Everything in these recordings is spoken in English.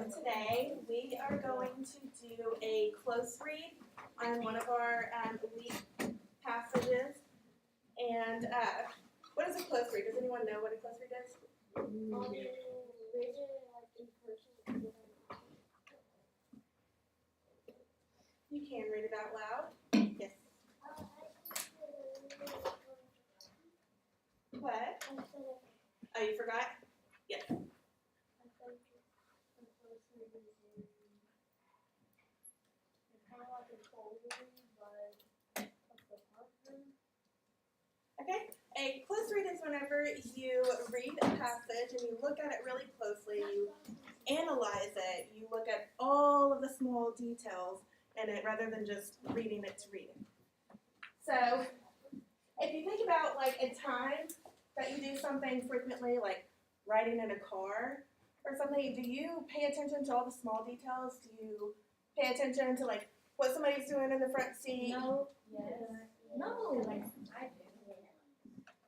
Today we are going to do a close read on one of our week passages. And what is a close read? Does anyone know what a close read is? You can read it out loud. Yes. What? Oh, you forgot? Yes. Okay, a close read is whenever you read a passage and you look at it really closely, you analyze it, you look at all of the small details in it rather than just reading it to read it. So, if you think about like a time that you do something frequently, like riding in a car or something, do you pay attention to all the small details? Do you pay attention to like what somebody's doing in the front seat? No. Yes. No. I do.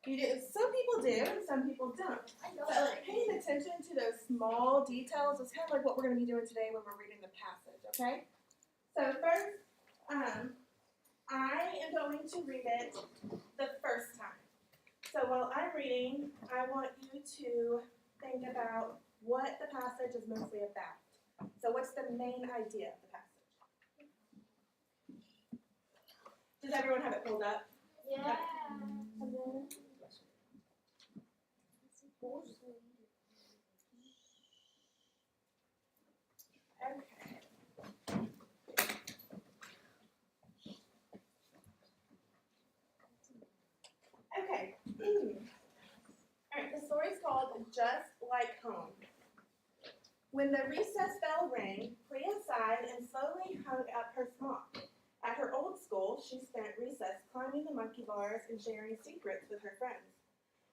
You do. Some people do, and some people don't. But like paying attention to those small details is kind of like what we're going to be doing today when we're reading the passage. Okay. So first, I am going to read it the first time. So while I'm reading, I want you to think about what the passage is mostly about. So what's the main idea of the passage? Does everyone have it pulled up? Yeah. Okay. Alright, the story's called Just Like Home. When the recess bell rang, Priya sighed and slowly hung up her smock. At her old school, she spent recess climbing the monkey bars and sharing secrets with her friends.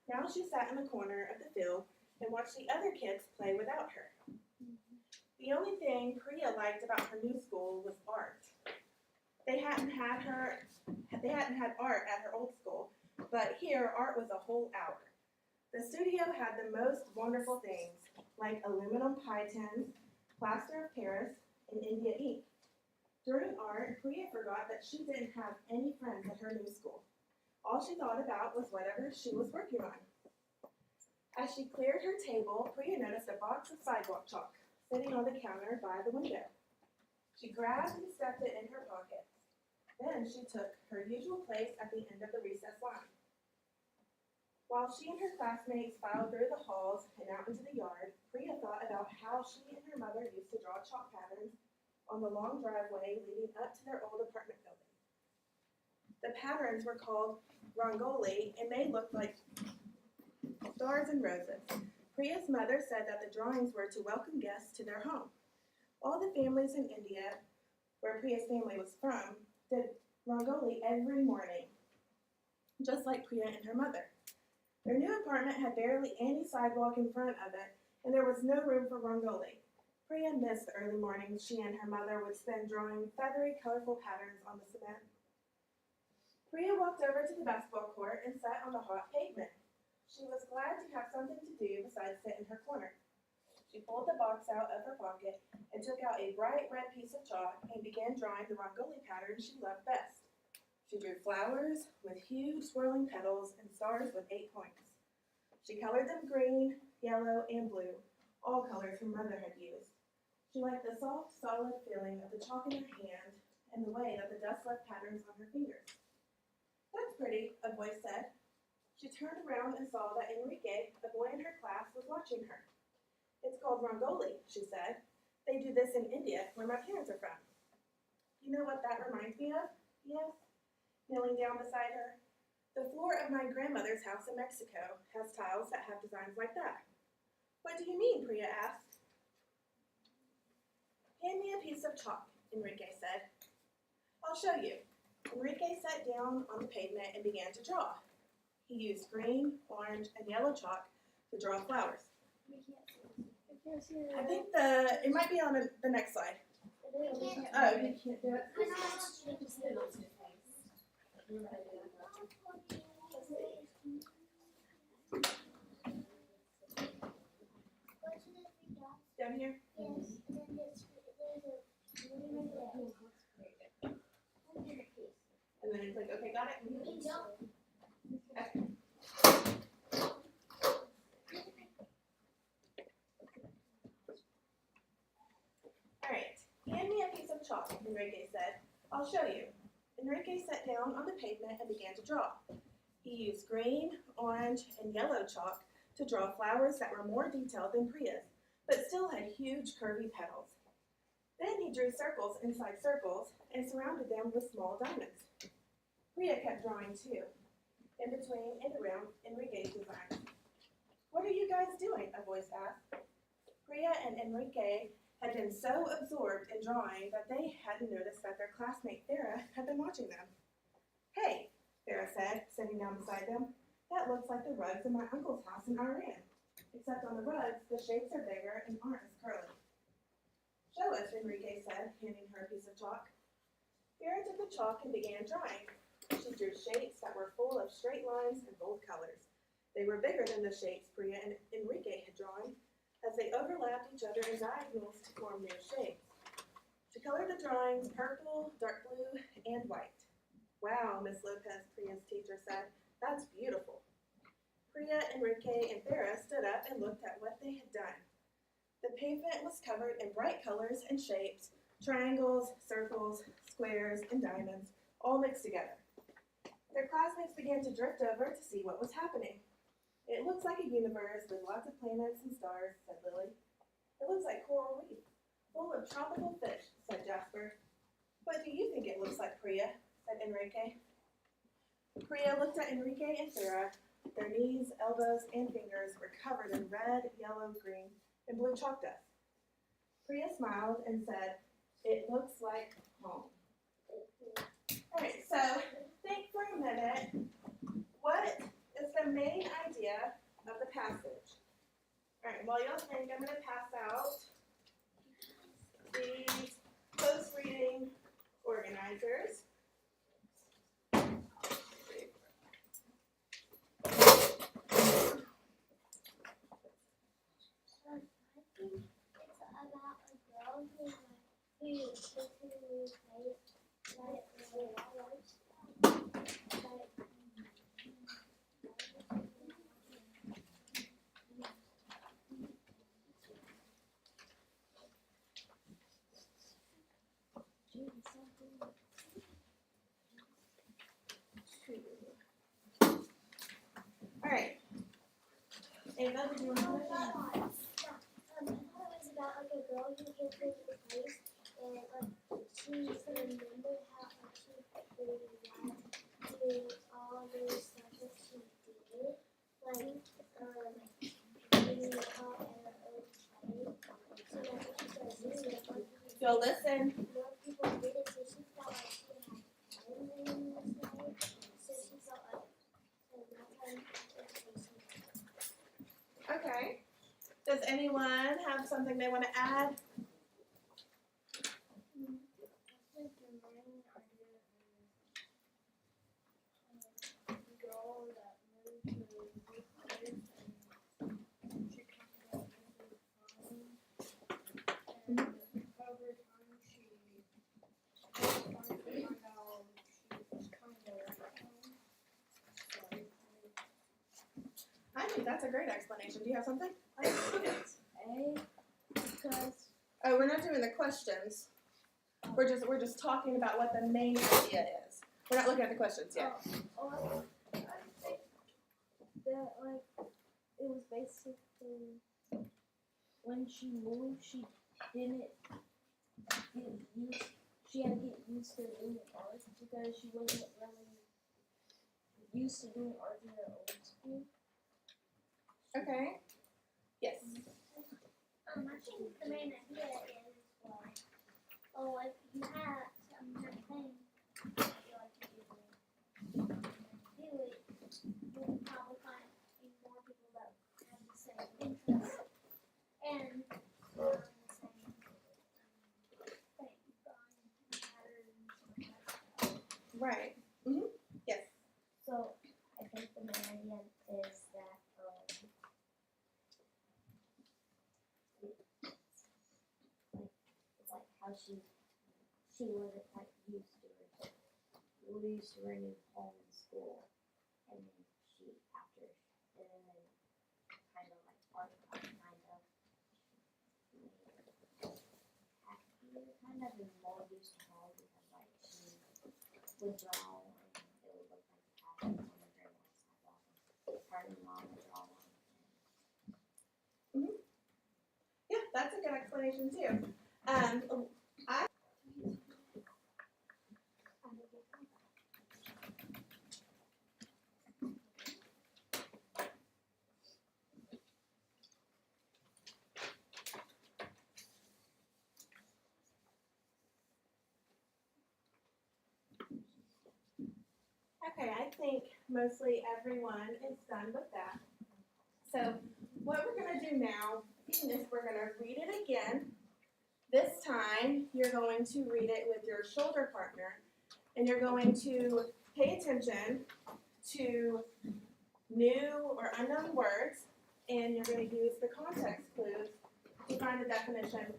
Now she sat in the corner of the field and watched the other kids play without her. The only thing Priya liked about her new school was art. They hadn't had art at her old school, but here art was a whole hour. The studio had the most wonderful things, like aluminum pie tins, plaster of Paris, and India ink. During art, Priya forgot that she didn't have any friends at her new school. All she thought about was whatever she was working on. As she cleared her table, Priya noticed a box of sidewalk chalk sitting on the counter by the window. She grabbed and stuffed it in her pocket. Then she took her usual place at the end of the recess line. While she and her classmates filed through the halls and out into the yard, Priya thought about how she and her mother used to draw chalk patterns on the long driveway leading up to their old apartment building. The patterns were called rangoli, and they looked like stars and roses. Priya's mother said that the drawings were to welcome guests to their home. All the families in India, where Priya's family was from, did rangoli every morning, just like Priya and her mother. Their new apartment had barely any sidewalk in front of it, and there was no room for rangoli. Priya missed the early mornings she and her mother would spend drawing feathery, colorful patterns on the cement. Priya walked over to the basketball court and sat on the hot pavement. She was glad to have something to do besides sit in her corner. She pulled the box out of her pocket and took out a bright red piece of chalk and began drawing the rangoli pattern she loved best. She drew flowers with huge swirling petals and stars with 8 points. She colored them green, yellow, and blue, all colors her mother had used. She liked the soft, solid feeling of the chalk in her hand and the way that the dust left patterns on her fingers. "That's pretty," a voice said. She turned around and saw that Enrique, the boy in her class, was watching her. "It's called rangoli," she said. "They do this in India, where my parents are from." "You know what that reminds me of?" he asked, kneeling down beside her. "The floor of my grandmother's house in Mexico has tiles that have designs like that." "What do you mean?" Priya asked. "Hand me a piece of chalk," Enrique said. "I'll show you." Enrique sat down on the pavement and began to draw. He used green, orange, and yellow chalk to draw flowers. I think it might be on the next slide. Oh, you can't do it? Down here? Yes. chalk, Enrique said. I'll show you. Enrique sat down on the pavement and began to draw. He used green, orange, and yellow chalk to draw flowers that were more detailed than Priya's, but still had huge curvy petals. Then he drew circles inside circles and surrounded them with small diamonds. Priya kept drawing too, in between and around Enrique's design. What are you guys doing? A voice asked. Priya and Enrique had been so absorbed in drawing that they hadn't noticed that their classmate Farah had been watching them. Hey, Farah said, sitting down beside them. That looks like the rugs in my uncle's house in Iran. Except on the rugs, the shapes are bigger and aren't as curly. Show us, Enrique said, handing her a piece of chalk. Farah took the chalk and began drawing. She drew shapes that were full of straight lines and bold colors. They were bigger than the shapes Priya and Enrique had drawn, as they overlapped each other in diagonals to form new shapes. She colored the drawings purple, dark blue, and white. Wow, Miss Lopez, Priya's teacher said. That's beautiful. Priya, Enrique, and Farah stood up and looked at what they had done. The pavement was covered in bright colors and shapes, triangles, circles, squares, and diamonds, all mixed together. Their classmates began to drift over to see what was happening. It looks like a universe with lots of planets and stars, said Lily. It looks like coral reef, full of tropical fish, said Jasper. What do you think it looks like, Priya? Said Enrique. Priya looked at Enrique and Farah. Their knees, elbows, and fingers were covered in red, yellow, green, and blue chalk dust. Priya smiled and said, it looks like home. All right, so think for a minute. What is the main idea of the passage? All right, while y'all think, I'm going to pass out these close reading organizers. All right. Ava, did you want to know that? I thought it was about like a girl who came to the place and like she remembered how like she really liked doing all those stuff that she did, like being caught in her own way. So that's what she started doing. Y'all listen. More people did it, so she felt like she had fun doing this way. So she felt like that's how she. Okay. Does anyone have something they want to add? I think the main idea is a girl that moved to a new place and she kind of got really fun. And over time she started to find out she was kind of at home. So I think that's a great explanation. Do you have something? I think it's A because Oh, we're not doing the questions. We're just talking about what the main idea is. We're not looking at the questions yet. I think that like it was basically when she moved, she didn't get used. She had to get used to doing art because she wasn't really used to doing art in her old school. Okay. Yes. I think the main idea is like, oh, like you have some thing you like to do it, you'll probably find more people that have the same interests and the same thing, patterns and that stuff. Right. Mhm. Yes. So I think the main idea is that it's like how she wasn't like used to her new home in school, and then she after and then kind of like art kind of made her happier kind kind of in mold used to hold because like she would draw and it would look like patterns on the very white sidewalk and her and mom would draw on it. Yeah, that's a good explanation too. Okay, I think mostly everyone is done with that. So what we're gonna do now is we're gonna read it again. This time, you're going to read it with your shoulder partner, and you're going to pay attention to new or unknown words, and you're gonna use the context clues to find the definition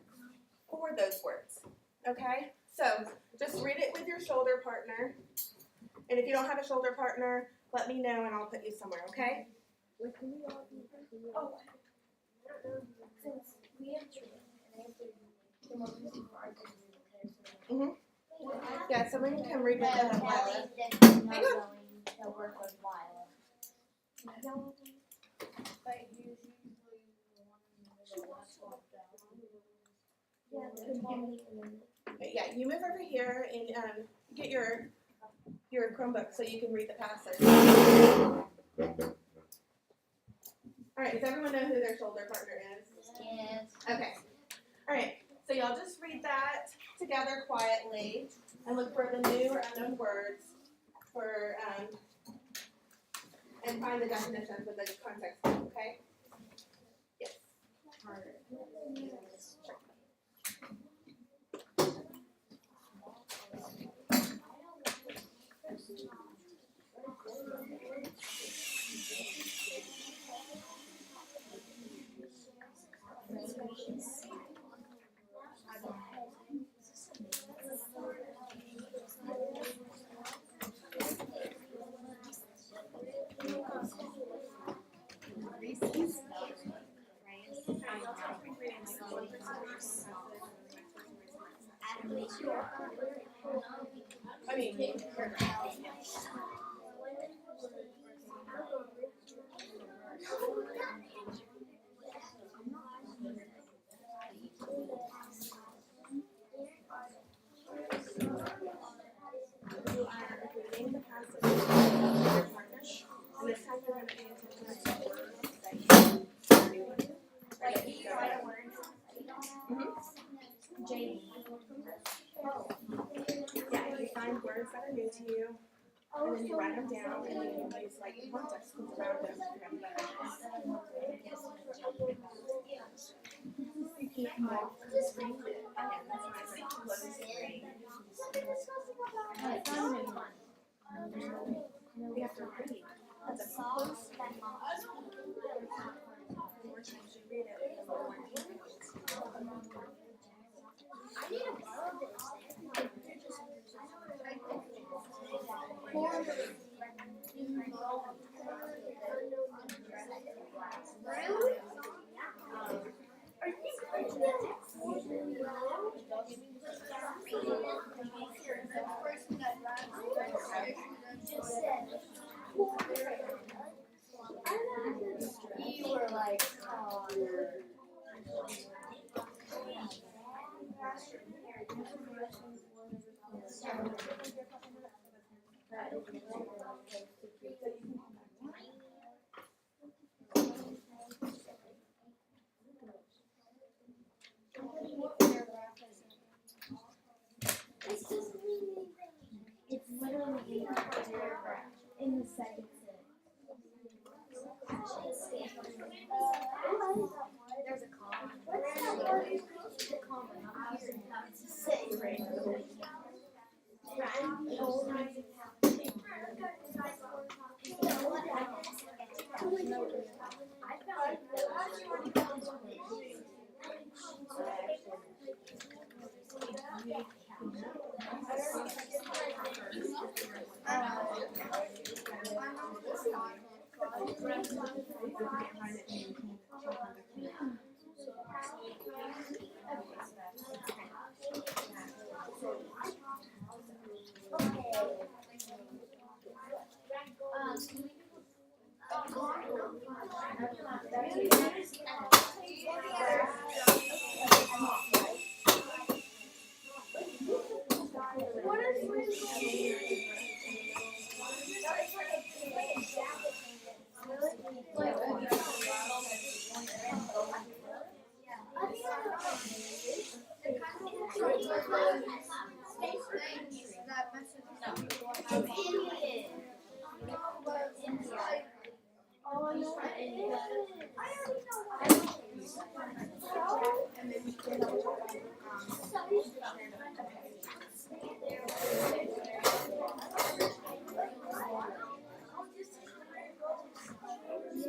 for those words, okay? So just read it with your shoulder partner. And if you don't have a shoulder partner, let me know and I'll put you somewhere, okay? Wait, can we all be Oh, since we have to yeah, someone can read with them, Lila. Hang on. The work of Lila. Yeah, you move over here and get your Chromebook so you can read the passage. All right, does everyone know who their shoulder partner is? Yes. Okay. All right, so y'all just read that together quietly and look for the new or unknown words for and find the definitions with the context, okay? Yes. I mean, you are reading the passage with your partner, and this time you're going to pay attention to the words that you're doing. Ready? Go. Yeah, you find words that are new to you, and then you write them down, and you use like context clues around them to remember you can walk the screen. Again, that's when I say close the screen. We have to read. That's a close the more times you read it, the more I need to borrow this. Really? You were like, it's literally in the second sentence. There's a comma. The comma, not here. Say right.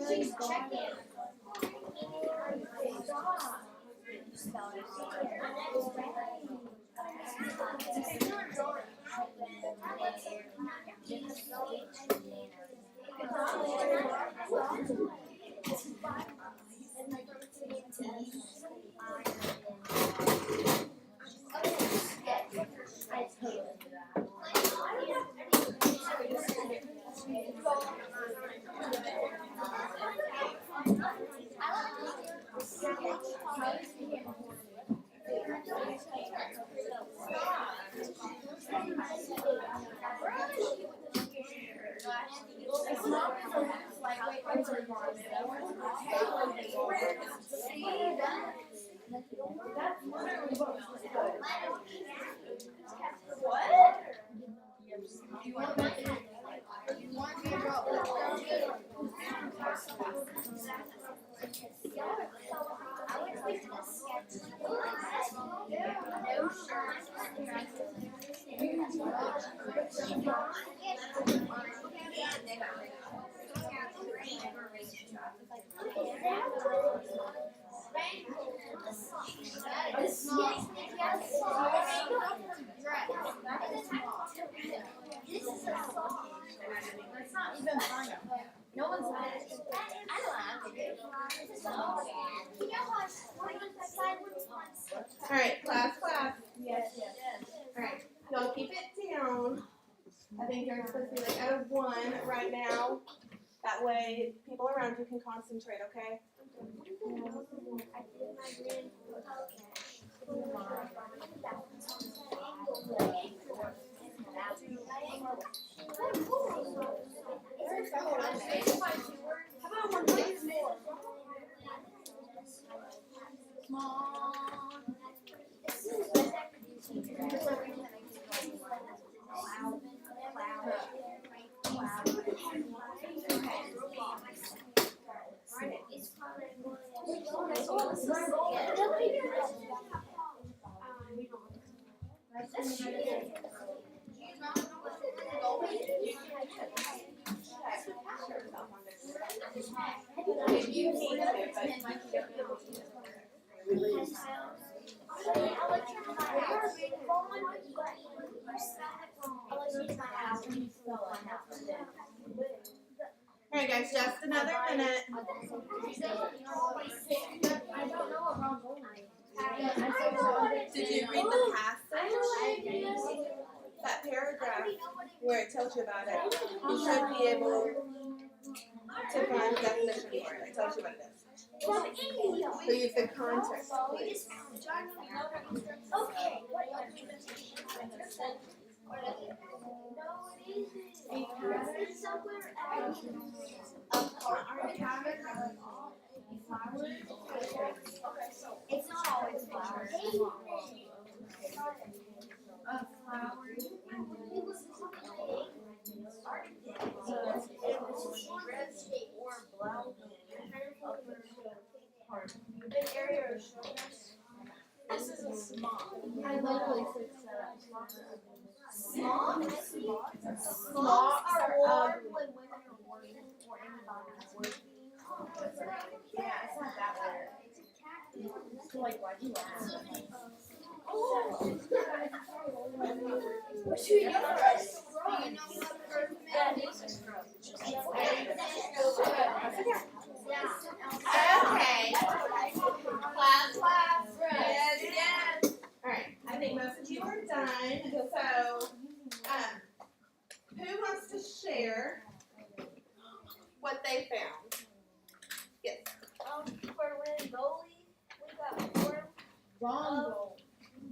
She's checking. Alright, class. Yes. Alright, y'all keep it down. I think you're supposed to be like at a 1 right now. That way people around you can concentrate, okay? Alright guys, just another minute. Did you read the passage? That paragraph where it tells you about it. You should be able to find the definition for it. It tells you what it is. So use the context, please. It's not always flowers. This is a small. I literally said Smocks? Smocks are worn when women are working or anybody is working. Yeah, it's not that weird. So like, why'd you laugh? What should we do first? Okay. Class. Yes. Alright, I think most of you are done. So, who wants to share what they found? Yes. For when goalie, we got form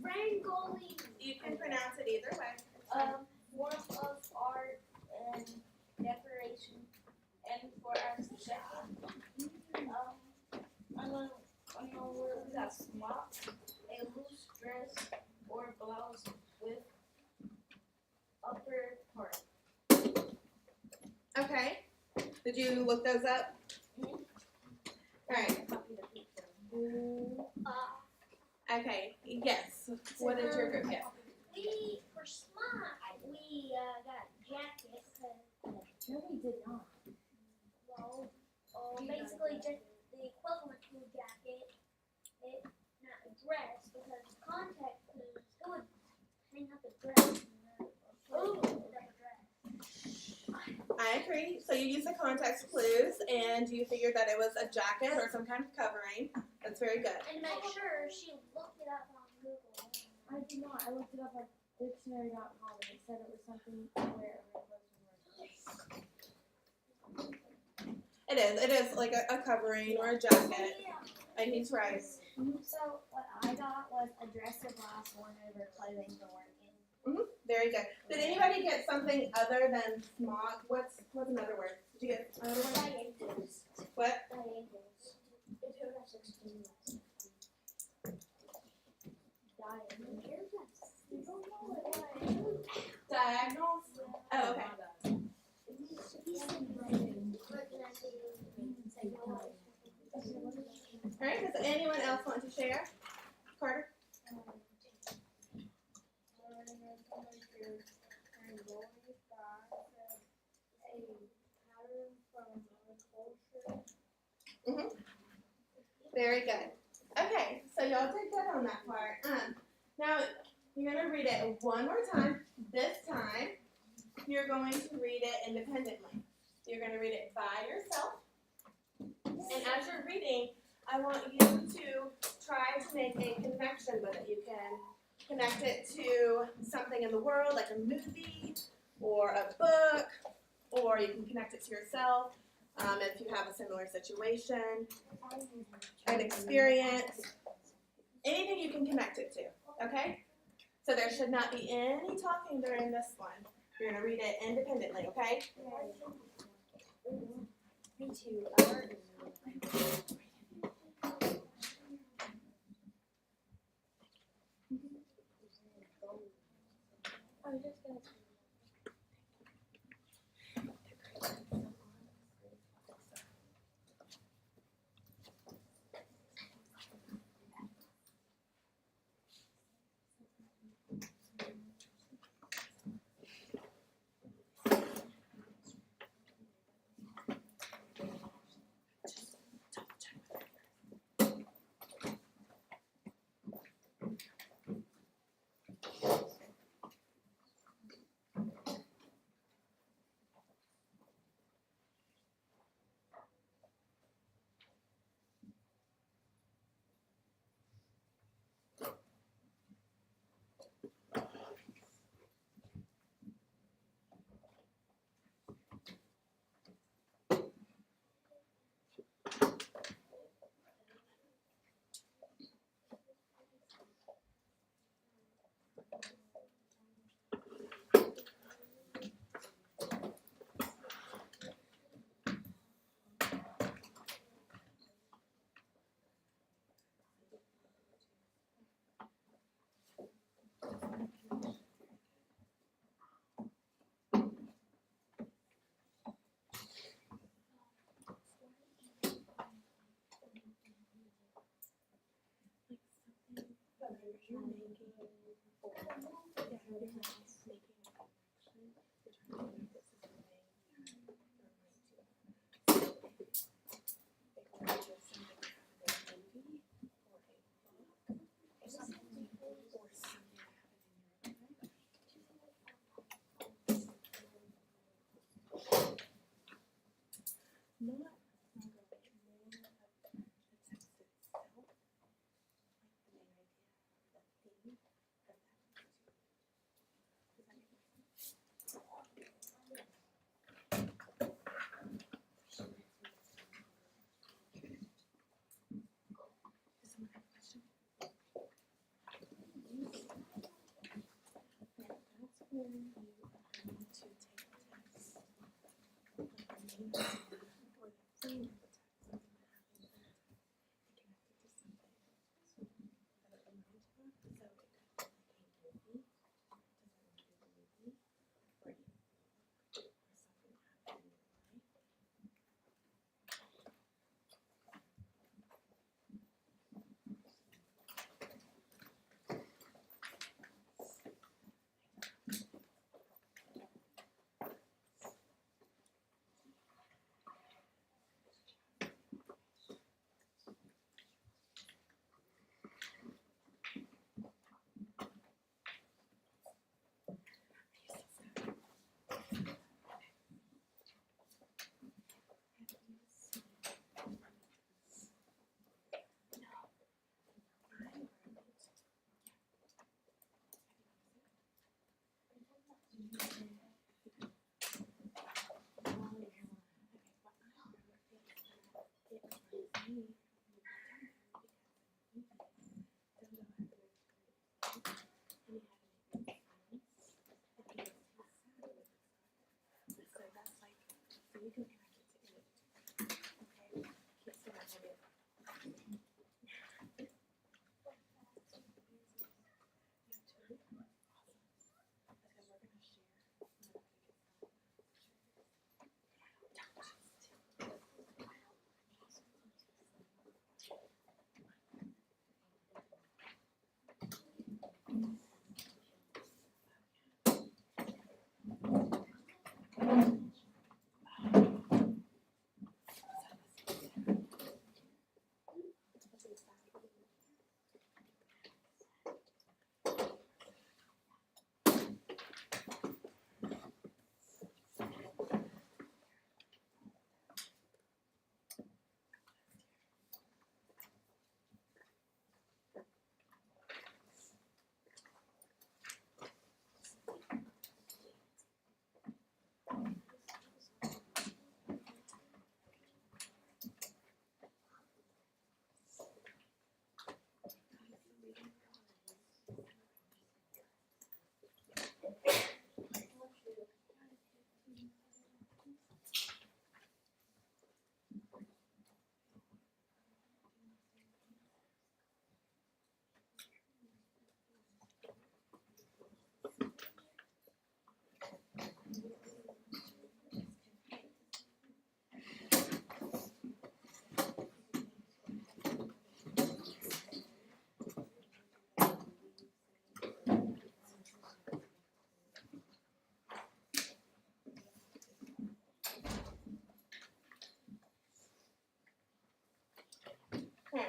goalie, You can pronounce it either way. form of art and decoration, and for our second, I know where we got smock, a loose dress or Did you look those up? Mhm. Alright, okay, yes. What did your group get? We, for SMOC, we got jackets. No, we did not. Well, basically just the equivalent to a jacket. It, not a dress, because contact clues, who would hang up a dress? Ooh, a dress. I agree. So you used the context clues and you figured that it was a jacket or some kind of covering. That's very good. And make sure she looked it up on Google. I did not. I looked it up on dictionary.com and it said it was something where it was It is like a covering or a jacket. And he's right. So what I got was a dress or blouse worn over clothing for working. Very good. Did anybody get something other than smock? What's another word? Did you get another word? Diagonals. What? Diagonals. It took us 16 lessons. Diagonals? Oh, okay. Alright, does anyone else want to share? Carter? Very good. Okay, so y'all did good on that part. Now you're gonna read it one more time. This time, you're going to read it independently. You're gonna read it by yourself. And as you're reading, I want you to try to make a connection with it. You can connect it to something in the world, like a movie or a book, or you can connect it to yourself if you have a similar situation, an experience, anything you can connect it to, okay? So there should not be any talking during this one. You're going to read it independently, okay? Me too. I was just gonna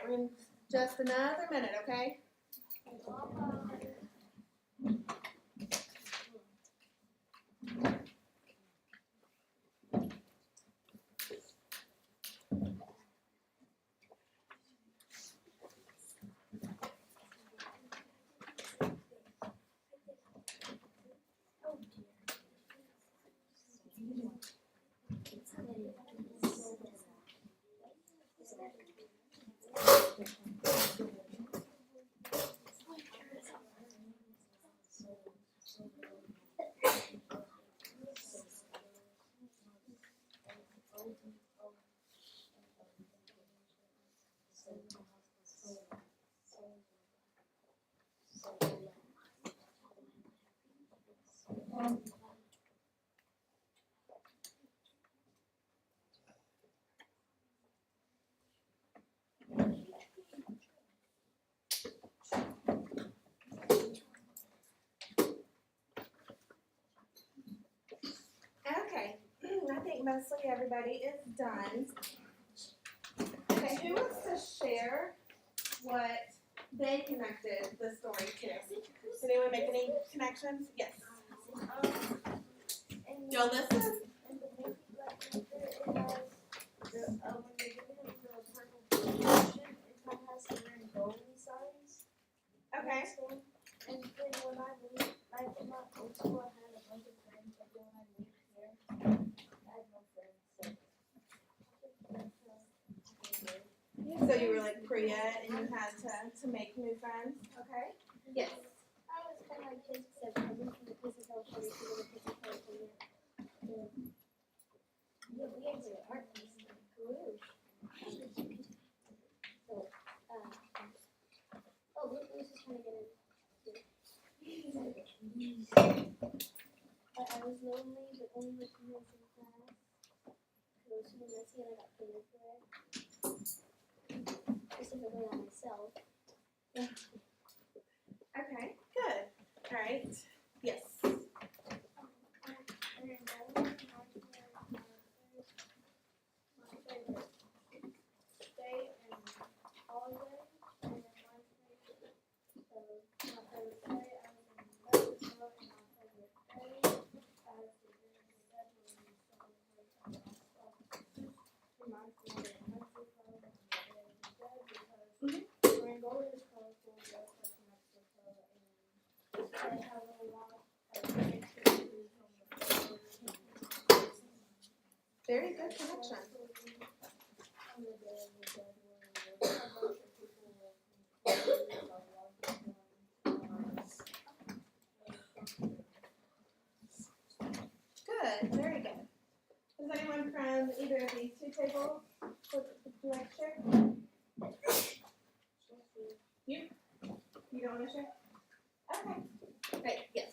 we're in just another minute, okay? Okay, I think mostly everybody is done. Okay, who wants to share what they connected the story to? Did anyone make any connections? Yes. Y'all listen? And the Pinky Black Panther, it has when they give him the purple potion, it kind of has him wearing bowling signs. Okay. And then when I moved, like in my old school, I had a bunch of friends, but then when I moved here, I had no friends, so. So you were like Priya and you had to make new friends? Okay. Yes. I was kind of like his except I went from the pieces I was ready to go to the pieces I was ready to. Yeah, we had the art piece in Peru. So, oh, look, this is trying to get in. But I was lonely, but only with friends in class. It was so messy and I got paid for it. Specifically on myself. Okay, good. All right. Yes. And then that was my favorite day and holiday. And then my favorite, so my favorite day, I was in Mexico, and my favorite day, I was in February 7th. Reminds me of Mexico and the day of the dead because Rangolia is colorful, just like Mexico, and they have a lot of pictures from the photos. Very good connection. On the day of the dead, where a bunch of people were Good, very good. Is anyone from either of these two tables would like to share? You don't want to share? Okay. Great, yes.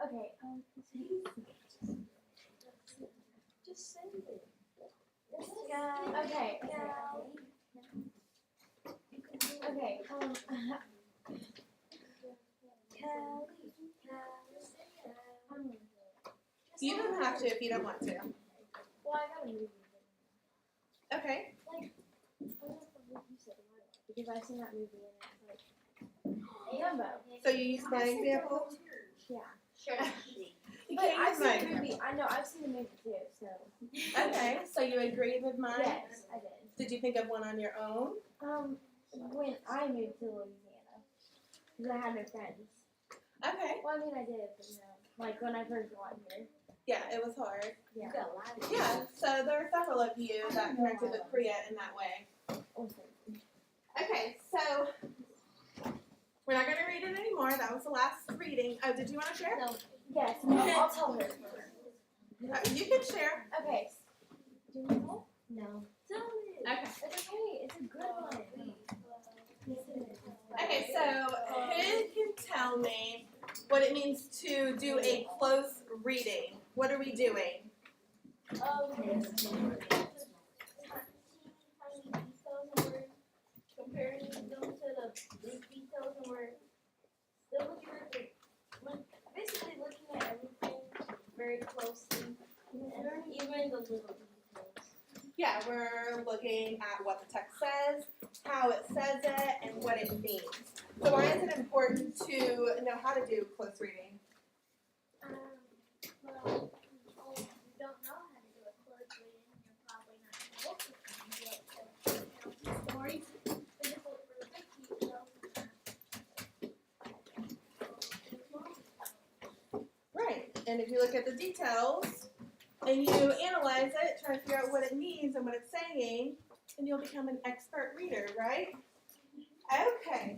Okay, just send it. Okay, You don't have to if you don't want to. well, I got a movie. Okay. I don't know what you said, because I've seen that movie and it's like Dumbo. So you use my example? Yeah. Sure. You But can't I've use my seen the movie. example. I know I've seen the movie too. So Okay, so you agree with mine? yes, I did. Did you think of one on your own? When I moved to Louisiana, because I had no friends. Okay. Well, I mean, I did, but like when I first got here. Yeah, it was hard. Yeah. Yeah, so there are several of you that connected with Priya in that way. Awesome. Okay, so we're not going to read it anymore. That was the last reading. Oh, did you want to share? Yes, I'll tell her. You can share. Okay. Do you want that? No. Okay. It's okay. It's a good one. Okay, so who can tell me what it means to do a close reading? What are we doing? tiny details and we're comparing them to the big details and we're still basically looking at everything very closely and even the little details. Yeah, we're looking at what the text says, how it says it, and what it means. So why is it important to know how to do close reading? Well, if you don't know how to do a close reading, you're probably not going to do it. So, stories, difficult for the details. Right, and if you look at the details and you analyze it, try to figure out what it means and what it's saying, then you'll become an expert reader, right? Okay,